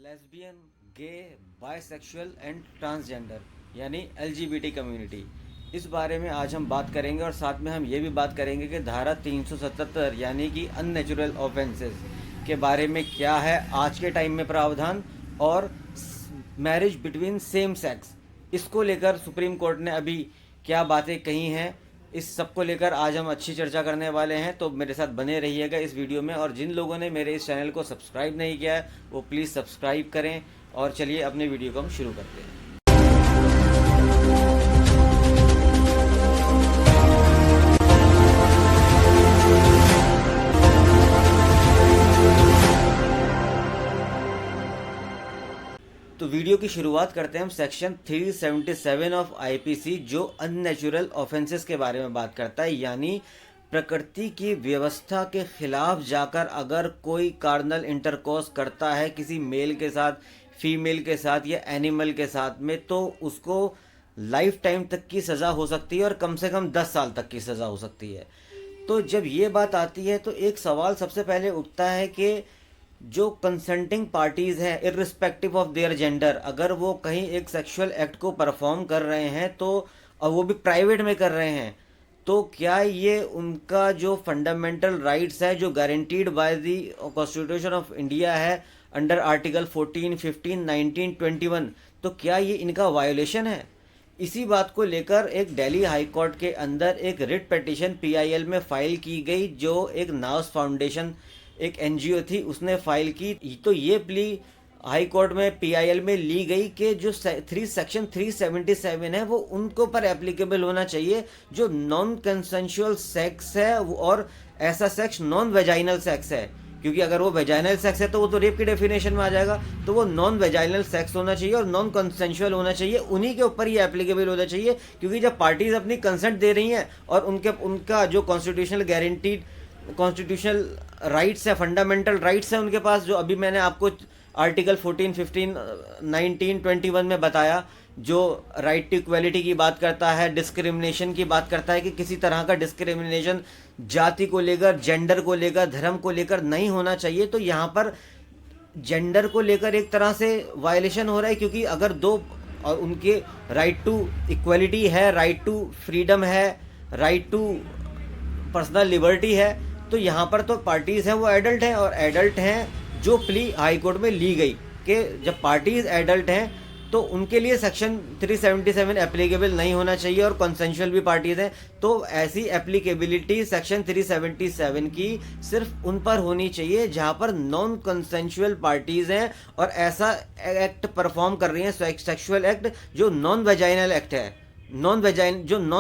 Lesbian, gay, bisexual and transgender यानी LGBT community, इस बारे में आज हम बात करेंगे। और साथ में हम ये भी बात करेंगे कि धारा 377 यानी कि अननेचुरल ऑफेंसेस के बारे में क्या है आज के टाइम में प्रावधान, और मैरिज बिटवीन सेम सेक्स, इसको लेकर सुप्रीम कोर्ट ने अभी क्या बातें कही हैं, इस सब को लेकर आज हम अच्छी चर्चा करने वाले हैं। तो मेरे साथ बने रहिएगा इस वीडियो में। और जिन लोगों ने मेरे इस चैनल को सब्सक्राइब नहीं किया है वो प्लीज़ सब्सक्राइब करें। और चलिए अपने वीडियो को हम शुरू करते हैं। तो वीडियो की शुरुआत करते हैं हम सेक्शन 377 ऑफ आईपीसी, जो अननेचुरल ऑफेंसेस के बारे में बात करता है। यानी प्रकृति की व्यवस्था के खिलाफ जाकर अगर कोई कार्नल इंटरकोर्स करता है किसी मेल के साथ, फीमेल के साथ या एनिमल के साथ में, तो उसको लाइफ टाइम तक की सज़ा हो सकती है और कम से कम 10 साल तक की सज़ा हो सकती है। तो जब ये बात आती है तो एक सवाल सबसे पहले उठता है कि जो कंसेंटिंग पार्टीज़ हैं, इर्रिस्पेक्टिव ऑफ देयर जेंडर, अगर वो कहीं एक सेक्सुअल एक्ट को परफॉर्म कर रहे हैं तो, और वो भी प्राइवेट में कर रहे हैं, तो क्या ये उनका जो फंडामेंटल राइट्स है जो guaranteed by the constitution of India है अंडर आर्टिकल 14, 15, 19, 21, तो क्या ये इनका वायोलेशन है? इसी बात को लेकर एक दिल्ली हाई कोर्ट के अंदर एक रिट पिटीशन पीआईएल में फाइल की गई, जो एक नाउस फाउंडेशन एक एनजीओ थी उसने फाइल की। तो ये प्ली हाई कोर्ट में पीआईएल में ली गई कि जो सेक्शन 377 है वो उनको पर एप्लीकेबल होना चाहिए जो नॉन कंसेंशुअल सेक्स है, और ऐसा सेक्स नॉन वेजाइनल सेक्स है। क्योंकि अगर वो वेजाइनल सेक्स है तो वो तो रेप की डेफिनेशन में आ जाएगा, तो वो नॉन वेजाइनल सेक्स होना चाहिए और नॉन कंसेंशुअल होना चाहिए, उन्हीं के ऊपर ये एप्लीकेबल होना चाहिए। क्योंकि जब पार्टीज अपनी कंसेंट दे रही हैं और उनका जो कॉन्स्टिट्यूशनल गारंटीड कॉन्स्टिट्यूशनल राइट्स है, फंडामेंटल राइट्स है उनके पास, जो अभी मैंने आपको आर्टिकल 14, 15, 19, 21 में बताया, जो राइट टू इक्वलिटी की बात करता है, डिस्क्रिमिनेशन की बात करता है कि किसी तरह का डिस्क्रिमिनेशन जाति को लेकर, जेंडर को लेकर, धर्म को लेकर नहीं होना चाहिए। तो यहाँ पर जेंडर को लेकर एक तरह से वायलेशन हो रहा है, क्योंकि अगर दो और उनके राइट टू इक्वलिटी है, राइट टू फ्रीडम है, राइट टू पर्सनल लिबर्टी है, तो यहाँ पर तो पार्टीज़ हैं वो एडल्ट हैं, और एडल्ट हैं जो प्ली हाई कोर्ट में ली गई कि जब पार्टीज़ एडल्ट हैं तो उनके लिए सेक्शन 377 एप्लीकेबल नहीं होना चाहिए, और कंसेंशुअल भी पार्टीज़ हैं तो ऐसी एप्लीकेबिलिटी सेक्शन 377 की सिर्फ उन पर होनी चाहिए जहाँ पर नॉन कंसेंशुअल पार्टीज़ हैं और ऐसा एक्ट परफॉर्म कर रही हैं, सेक्सुअल एक्ट जो नॉन वेजाइनल एक्ट है, नॉन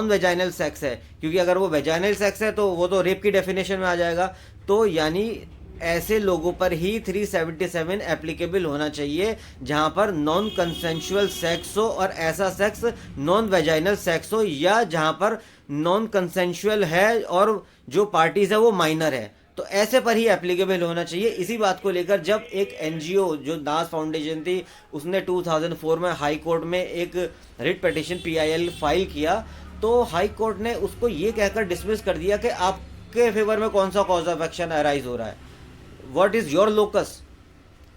वेजाइनल सेक्स है। क्योंकि अगर वो वेजाइनल सेक्स है तो वो तो रेप की डेफिनेशन में आ जाएगा। तो यानी ऐसे लोगों पर ही 377 एप्लीकेबल होना चाहिए जहां पर नॉन कंसेंशुअल सेक्स हो और ऐसा सेक्स नॉन वेजाइनल सेक्स हो, या जहां पर नॉन कंसेंशुअल है और जो पार्टीज है वो माइनर है, तो ऐसे पर ही एप्लीकेबल होना चाहिए। इसी बात को लेकर जब एक एनजीओ जो नास फाउंडेशन थी उसने 2004 में हाई कोर्ट में एक रिट पिटीशन पीआईएल फाइल किया, तो हाई कोर्ट ने उसको ये कहकर डिसमिस कर दिया कि आपके फेवर में कौन सा कॉज ऑफ एक्शन अराइज हो रहा है, व्हाट इज़ योर लोकस।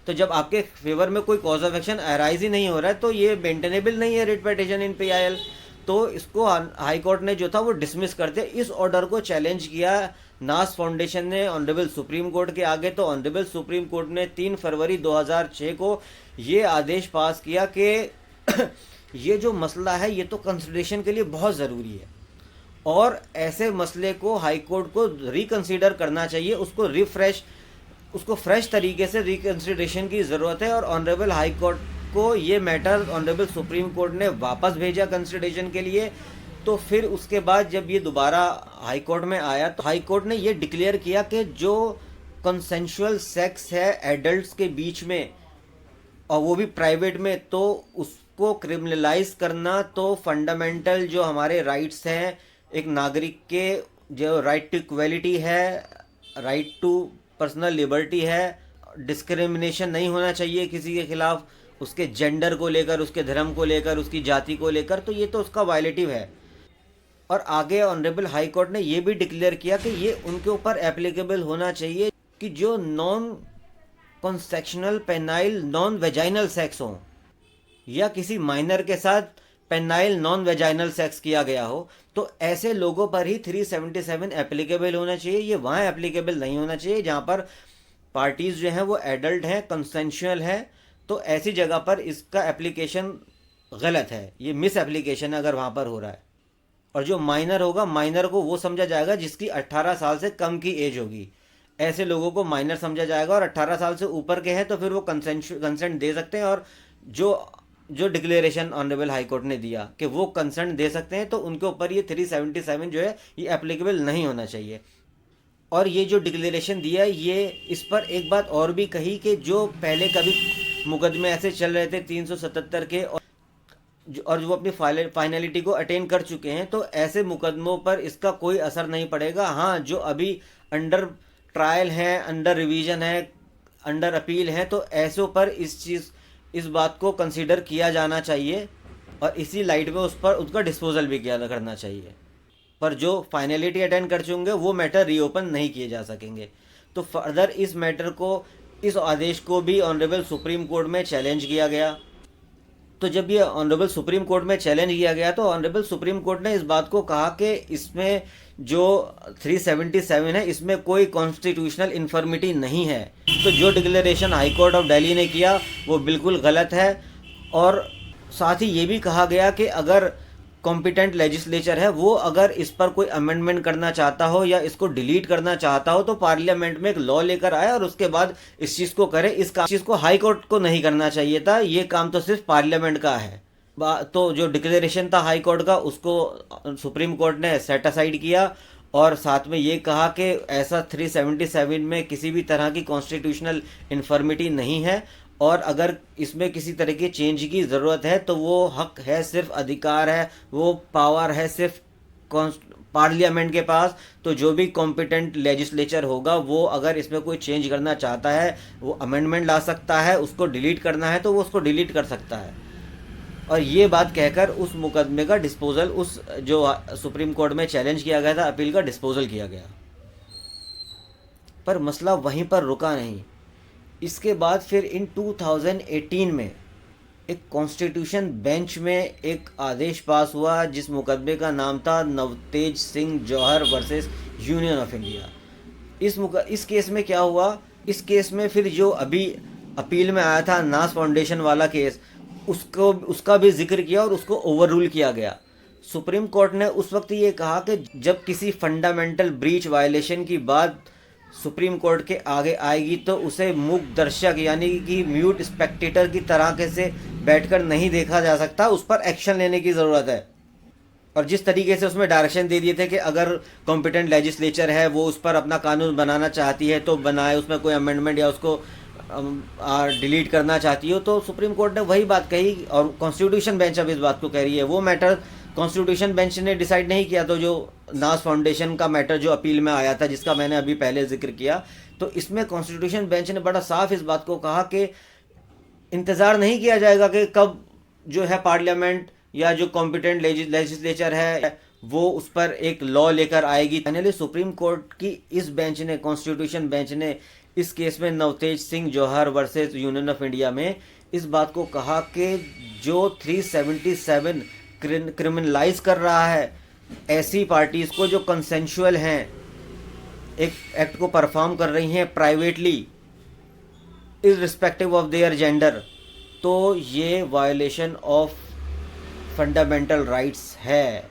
तो जब आपके फेवर में कोई कॉज ऑफ एक्शन अराइज ही नहीं हो रहा है तो ये मेंटेनेबल नहीं है रिट पिटीशन इन पीआईएल। तो इसको हाई कोर्ट ने जो था वो डिसमिस कर दिया। इस ऑर्डर को चैलेंज किया नास फाउंडेशन ने ऑनरेबल सुप्रीम कोर्ट के आगे। तो ऑनरेबल सुप्रीम कोर्ट ने 3 फरवरी 2006 को ये आदेश पास किया कि ये जो मसला है ये तो कंसिडरेशन के लिए बहुत ज़रूरी है, और ऐसे मसले को हाई कोर्ट को रिकंसीडर करना चाहिए, उसको फ्रेश तरीके से रिकंसिडरेशन की ज़रूरत है। और ऑनरेबल हाई कोर्ट को ये मैटर ऑनरेबल सुप्रीम कोर्ट ने वापस भेजा कंसिडरेशन के लिए। तो फिर उसके बाद जब ये दोबारा हाई कोर्ट में आया तो हाई कोर्ट ने ये डिक्लेयर किया कि जो कंसेंशुअल सेक्स है एडल्ट्स के बीच में और वो भी प्राइवेट में, तो उसको क्रिमिनलाइज करना तो फंडामेंटल जो हमारे राइट्स हैं एक नागरिक के, जो राइट टू इक्वलिटी है, राइट टू पर्सनल लिबर्टी है, डिस्क्रिमिनेशन नहीं होना चाहिए किसी के खिलाफ, उसके जेंडर को लेकर, उसके धर्म को लेकर, उसकी जाति को लेकर, तो ये तो उसका वायलेटिव है। और आगे ऑनरेबल हाई कोर्ट ने ये भी डिक्लेयर किया कि ये उनके ऊपर एप्लीकेबल होना चाहिए कि जो non consensual penile non vaginal sex हो या किसी माइनर के साथ पेनाइल नॉन वेजाइनल सेक्स किया गया हो, तो ऐसे लोगों पर ही 377 एप्लीकेबल होना चाहिए। ये वहाँ एप्लीकेबल नहीं होना चाहिए जहाँ पर पार्टीज जो हैं वो एडल्ट हैं, कंसेंशुअल है। तो ऐसी जगह पर इसका एप्लीकेशन गलत है, ये मिस एप्लीकेशन अगर वहाँ पर हो रहा है। और जो माइनर होगा, माइनर को वो समझा जाएगा जिसकी 18 साल से कम की एज होगी। ऐसे लोगों को माइनर समझा जाएगा, और 18 साल से ऊपर के हैं तो फिर वो कंसेंट दे सकते हैं। और जो जो डिक्लेरेशन ऑनरेबल हाई कोर्ट ने दिया कि वो कंसेंट दे सकते हैं, तो उनके ऊपर ये 377 जो है ये एप्लीकेबल नहीं होना चाहिए। और ये जो डिक्लेरेशन दिया ये, इस पर एक बात और भी कही कि जो पहले कभी मुकदमे ऐसे चल रहे थे 377 के, और जो अपनी फाइनलिटी को अटेन कर चुके हैं, तो ऐसे मुकदमों पर इसका कोई असर नहीं पड़ेगा। हाँ, जो अभी अंडर ट्रायल हैं, अंडर रिवीजन है, अंडर अपील हैं, तो ऐसों पर इस बात को कंसीडर किया जाना चाहिए और इसी लाइट में उस पर उसका डिस्पोजल भी किया करना चाहिए। पर जो फाइनलिटी अटेंड कर चुके होंगे वो मैटर रीओपन नहीं किए जा सकेंगे। तो फर्दर इस मैटर को, इस आदेश को भी ऑनरेबल सुप्रीम कोर्ट में चैलेंज किया गया। तो जब ये ऑनरेबल सुप्रीम कोर्ट में चैलेंज किया गया तो ऑनरेबल सुप्रीम कोर्ट ने इस बात को कहा कि इसमें जो 377 है इसमें कोई कॉन्स्टिट्यूशनल इन्फर्मिटी नहीं है। तो जो declaration high court of Delhi ने किया वो बिल्कुल गलत है। और साथ ही ये भी कहा गया कि अगर कॉम्पिटेंट लेजिस्लेचर है वो अगर इस पर कोई अमेंडमेंट करना चाहता हो या इसको डिलीट करना चाहता हो तो पार्लियामेंट में एक लॉ लेकर आए और उसके बाद इस चीज़ को करे। इस चीज़ को हाई कोर्ट को नहीं करना चाहिए था, ये काम तो सिर्फ पार्लियामेंट का है। तो जो डिक्लेरेशन था हाई कोर्ट का उसको सुप्रीम कोर्ट ने सेट असाइड किया और साथ में ये कहा कि ऐसा 377 में किसी भी तरह की कॉन्स्टिट्यूशनल इन्फर्मिटी नहीं है, और अगर इसमें किसी तरह की चेंज की ज़रूरत है तो वो हक है, सिर्फ अधिकार है, वो पावर है सिर्फ पार्लियामेंट के पास। तो जो भी कॉम्पिटेंट लेजिस्लेचर होगा वो अगर इसमें कोई चेंज करना चाहता है वो अमेंडमेंट ला सकता है, उसको डिलीट करना है तो वो उसको डिलीट कर सकता है। और ये बात कहकर उस मुकदमे का डिस्पोजल, उस जो सुप्रीम कोर्ट में चैलेंज किया गया था अपील का, डिस्पोजल किया गया। पर मसला वहीं पर रुका नहीं। इसके बाद फिर इन 2018 में एक कॉन्स्टिट्यूशन बेंच में एक आदेश पास हुआ जिस मुकदमे का नाम था नवतेज सिंह जौहर वर्सेस यूनियन ऑफ इंडिया। इस केस में क्या हुआ, इस केस में फिर जो अभी अपील में आया था नास फाउंडेशन वाला केस, उसका भी जिक्र किया और उसको ओवर रूल किया गया। सुप्रीम कोर्ट ने उस वक्त ये कहा कि जब किसी फंडामेंटल ब्रीच वायलेशन की बात सुप्रीम कोर्ट के आगे आएगी तो उसे मूक दर्शक यानी कि म्यूट स्पेक्टेटर की तरह से बैठकर नहीं देखा जा सकता, उस पर एक्शन लेने की ज़रूरत है। और जिस तरीके से उसमें डायरेक्शन दे दिए थे कि अगर कॉम्पिटेंट लेजिस्लेचर है वो उस पर अपना कानून बनाना चाहती है तो बनाए, उसमें कोई अमेंडमेंट या उसको डिलीट करना चाहती हो, तो सुप्रीम कोर्ट ने वही बात कही और कॉन्स्टिट्यूशन बेंच अब इस बात को कह रही है। वो मैटर कॉन्स्टिट्यूशन बेंच ने डिसाइड नहीं किया। तो जो नास फाउंडेशन का मैटर जो अपील में आया था जिसका मैंने अभी पहले जिक्र किया, तो इसमें कॉन्स्टिट्यूशन बेंच ने बड़ा साफ इस बात को कहा कि इंतज़ार नहीं किया जाएगा कि कब जो है पार्लियामेंट या जो कॉम्पिटेंट लेजिस्लेचर है वो उस पर एक लॉ लेकर आएगी। फाइनली सुप्रीम कोर्ट की इस बेंच ने, कॉन्स्टिट्यूशन बेंच ने, इस केस में नवतेज सिंह जौहर वर्सेस यूनियन ऑफ इंडिया में इस बात को कहा कि जो 377 क्रिमिनलाइज कर रहा है ऐसी पार्टीज़ को जो कंसेंशुअल हैं, एक एक्ट को परफॉर्म कर रही हैं privately irrespective of their gender, तो ये वायलेशन ऑफ फंडामेंटल राइट्स है।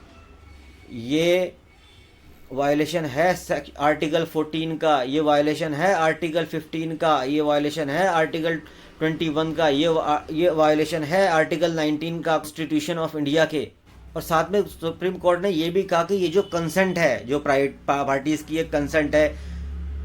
ये वायलेशन है आर्टिकल 14 का, ये वायलेशन है आर्टिकल 15 का, ये वायलेशन है आर्टिकल 21 का, ये वायलेशन है आर्टिकल 19 का कॉन्स्टिट्यूशन ऑफ इंडिया के। और साथ में सुप्रीम कोर्ट ने ये भी कहा कि ये जो कंसेंट है, जो प्राइवेट पार्टीज़ की एक कंसेंट है,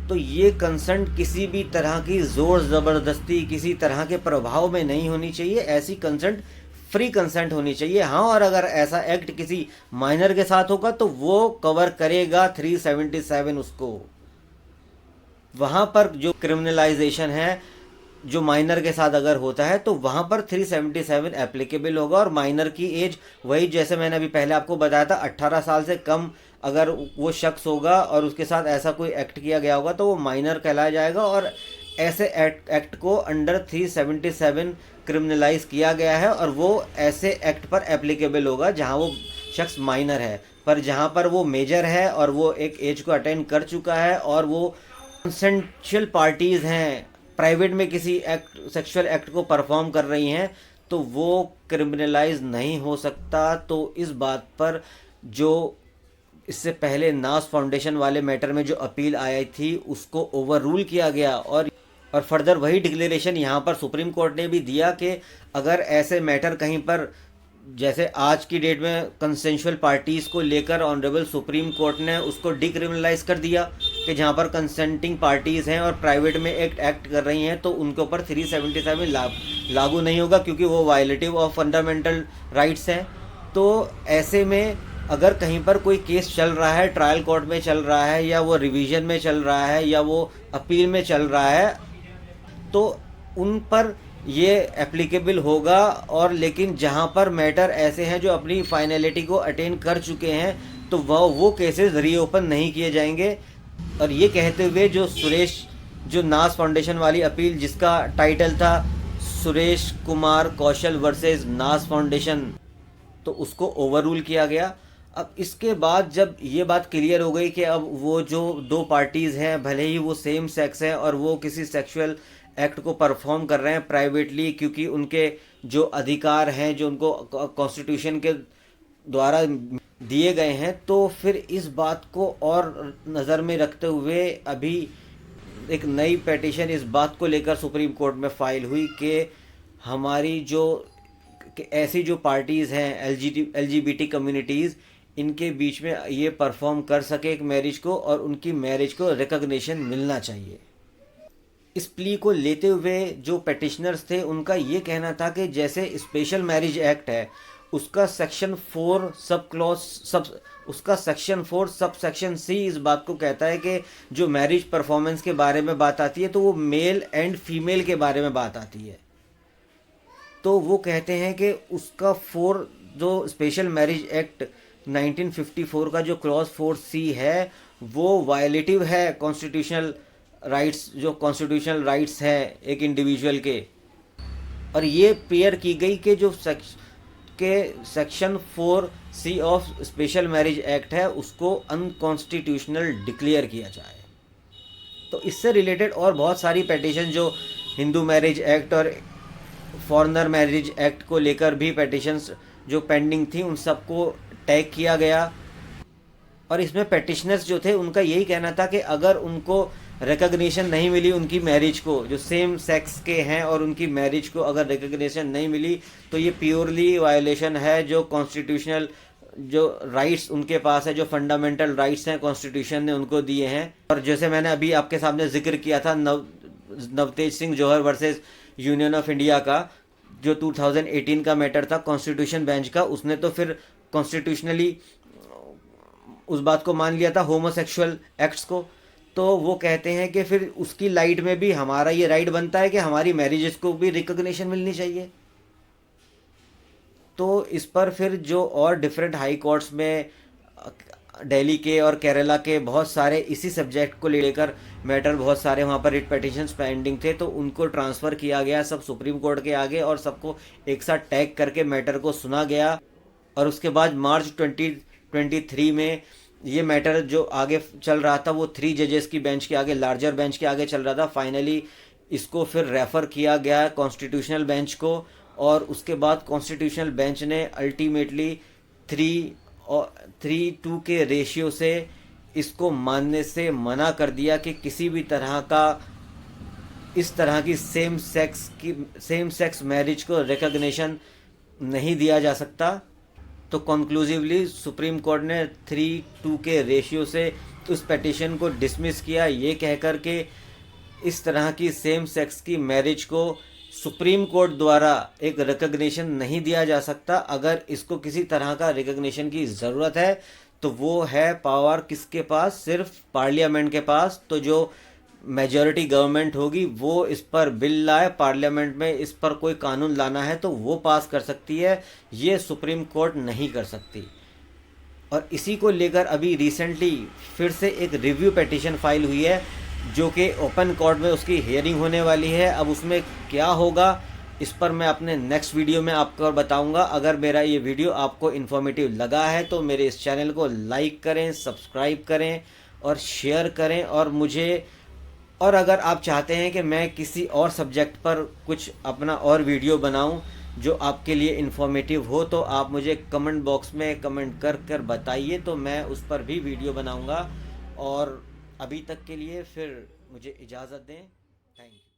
तो ये कंसेंट किसी भी तरह की ज़ोर ज़बरदस्ती, किसी तरह के प्रभाव में नहीं होनी चाहिए। ऐसी कंसेंट फ्री कंसेंट होनी चाहिए। हाँ, और अगर ऐसा एक्ट किसी माइनर के साथ होगा तो वो कवर करेगा 377 उसको। वहाँ पर जो क्रिमिनलाइजेशन है जो माइनर के साथ अगर होता है तो वहाँ पर 377 एप्लीकेबल होगा। और माइनर की एज वही जैसे मैंने अभी पहले आपको बताया था 18 साल से कम अगर वो शख्स होगा और उसके साथ ऐसा कोई एक्ट किया गया होगा तो वो माइनर कहलाया जाएगा। और ऐसे एक्ट को अंडर 377 क्रिमिनलाइज किया गया है और वो ऐसे एक्ट पर एप्लीकेबल होगा जहां वो शख्स माइनर है। पर जहां पर वो मेजर है और वो एक एज को अटेंड कर चुका है और वो कंसेंशुअल पार्टीज़ हैं, प्राइवेट में किसी एक्ट सेक्सुअल एक्ट को परफॉर्म कर रही हैं, तो वो क्रिमिनलाइज नहीं हो सकता। तो इस बात पर जो इससे पहले नास फाउंडेशन वाले मैटर में जो अपील आई थी उसको ओवर रूल किया गया और फर्दर वही डिक्लेरेशन यहाँ पर सुप्रीम कोर्ट ने भी दिया कि अगर ऐसे मैटर कहीं पर, जैसे आज की डेट में कंसेंशुअल पार्टीज़ को लेकर ऑनरेबल सुप्रीम कोर्ट ने उसको डिक्रिमिनलाइज कर दिया कि जहाँ पर कंसेंटिंग पार्टीज़ हैं और प्राइवेट में एक्ट कर रही हैं तो उनके ऊपर 377 लागू नहीं होगा क्योंकि वो वायलेटिव ऑफ फंडामेंटल राइट्स हैं। तो ऐसे में अगर कहीं पर कोई केस चल रहा है, ट्रायल कोर्ट में चल रहा है या वो रिवीजन में चल रहा है या वो अपील में चल रहा है, तो उन पर ये एप्लीकेबल होगा। और लेकिन जहाँ पर मैटर ऐसे हैं जो अपनी फाइनलिटी को अटेन कर चुके हैं तो वो केसेस रीओपन नहीं किए जाएंगे। और ये कहते हुए जो नास फाउंडेशन वाली अपील जिसका टाइटल था सुरेश कुमार कौशल वर्सेस नास फाउंडेशन, तो उसको ओवर रूल किया गया। अब इसके बाद जब ये बात क्लियर हो गई कि अब वो जो दो पार्टीज़ हैं भले ही वो सेम सेक्स हैं और वो किसी सेक्सुअल एक्ट को परफॉर्म कर रहे हैं प्राइवेटली क्योंकि उनके जो अधिकार हैं जो उनको कॉन्स्टिट्यूशन के द्वारा दिए गए हैं, तो फिर इस बात को और नज़र में रखते हुए अभी एक नई पिटीशन इस बात को लेकर सुप्रीम कोर्ट में फाइल हुई कि हमारी कि ऐसी जो पार्टीज़ हैं LGBT कम्युनिटीज़, इनके बीच में ये परफॉर्म कर सके एक मैरिज को और उनकी मैरिज को रिकॉग्निशन मिलना चाहिए। इस प्ली को लेते हुए जो पिटिशनर्स थे उनका ये कहना था कि जैसे स्पेशल मैरिज एक्ट है उसका सेक्शन 4 सब सेक्शन C इस बात को कहता है कि जो मैरिज परफॉर्मेंस के बारे में बात आती है तो वो मेल एंड फीमेल के बारे में बात आती है। तो वो कहते हैं कि उसका जो स्पेशल मैरिज एक्ट 1954 का जो क्लॉज 4C है वो वायलेटिव है कॉन्स्टिट्यूशनल राइट्स, जो कॉन्स्टिट्यूशनल राइट्स हैं एक इंडिविजुअल के। और ये पेयर की गई कि जो section 4C of special marriage act है उसको अनकॉन्स्टिट्यूशनल डिक्लेयर किया जाए। तो इससे रिलेटेड और बहुत सारी पिटीशन जो हिंदू मैरिज एक्ट और फॉरेनर मैरिज एक्ट को लेकर भी पिटीशंस जो पेंडिंग थी उन सबको टैग किया गया। और इसमें पिटिशनर्स जो थे उनका यही कहना था कि अगर उनको रिकॉग्निशन नहीं मिली उनकी मैरिज को, जो सेम सेक्स के हैं और उनकी मैरिज को अगर रिकॉग्निशन नहीं मिली तो ये प्योरली वायलेशन है जो कॉन्स्टिट्यूशनल जो राइट्स उनके पास है, जो फंडामेंटल राइट्स हैं कॉन्स्टिट्यूशन ने उनको दिए हैं। और जैसे मैंने अभी आपके सामने जिक्र किया था नवतेज सिंह जौहर वर्सेस यूनियन ऑफ इंडिया का जो 2018 का मैटर था कॉन्स्टिट्यूशन बेंच का, उसने तो फिर कॉन्स्टिट्यूशनली उस बात को मान लिया था होमोसेक्सुअल एक्ट्स को। तो वो कहते हैं कि फिर उसकी लाइट में भी हमारा ये राइट बनता है कि हमारी मैरिजेस को भी रिकॉग्निशन मिलनी चाहिए। तो इस पर फिर जो और डिफरेंट हाई कोर्ट्स में दिल्ली के और केरला के बहुत सारे इसी सब्जेक्ट को लेकर मैटर, बहुत सारे वहाँ पर रिट पिटिशंस पेंडिंग थे तो उनको ट्रांसफ़र किया गया सब सुप्रीम कोर्ट के आगे और सबको एक साथ टैग करके मैटर को सुना गया। और उसके बाद मार्च 2023 में ये मैटर जो आगे चल रहा था वो 3 जजेस की बेंच के आगे, लार्जर बेंच के आगे चल रहा था। फाइनली इसको फिर रेफ़र किया गया कॉन्स्टिट्यूशनल बेंच को और उसके बाद कॉन्स्टिट्यूशनल बेंच ने अल्टीमेटली 3-2 के रेशियो से इसको मानने से मना कर दिया कि किसी भी तरह का इस तरह की सेम सेक्स मैरिज को रिकॉग्निशन नहीं दिया जा सकता। तो कंक्लूसिवली सुप्रीम कोर्ट ने 3-2 के रेशियो से उस पिटीशन को डिसमिस किया, ये कहकर के इस तरह की सेम सेक्स की मैरिज को सुप्रीम कोर्ट द्वारा एक रिकॉग्निशन नहीं दिया जा सकता। अगर इसको किसी तरह का रिकॉग्निशन की ज़रूरत है तो वो है पावर किसके पास, सिर्फ पार्लियामेंट के पास। तो जो मेजॉरिटी गवर्नमेंट होगी वो इस पर बिल लाए, पार्लियामेंट में इस पर कोई कानून लाना है तो वो पास कर सकती है, ये सुप्रीम कोर्ट नहीं कर सकती। और इसी को लेकर अभी रिसेंटली फिर से एक रिव्यू पिटीशन फाइल हुई है जो कि ओपन कोर्ट में उसकी हियरिंग होने वाली है। अब उसमें क्या होगा इस पर मैं अपने नेक्स्ट वीडियो में आपको बताऊंगा। अगर मेरा ये वीडियो आपको इन्फॉर्मेटिव लगा है तो मेरे इस चैनल को लाइक करें, सब्सक्राइब करें और शेयर करें। और अगर आप चाहते हैं कि मैं किसी और सब्जेक्ट पर कुछ अपना और वीडियो बनाऊं जो आपके लिए इन्फॉर्मेटिव हो, तो आप मुझे कमेंट बॉक्स में कमेंट कर कर बताइए, तो मैं उस पर भी वीडियो बनाऊंगा। और अभी तक के लिए फिर मुझे इजाज़त दें। Thank you.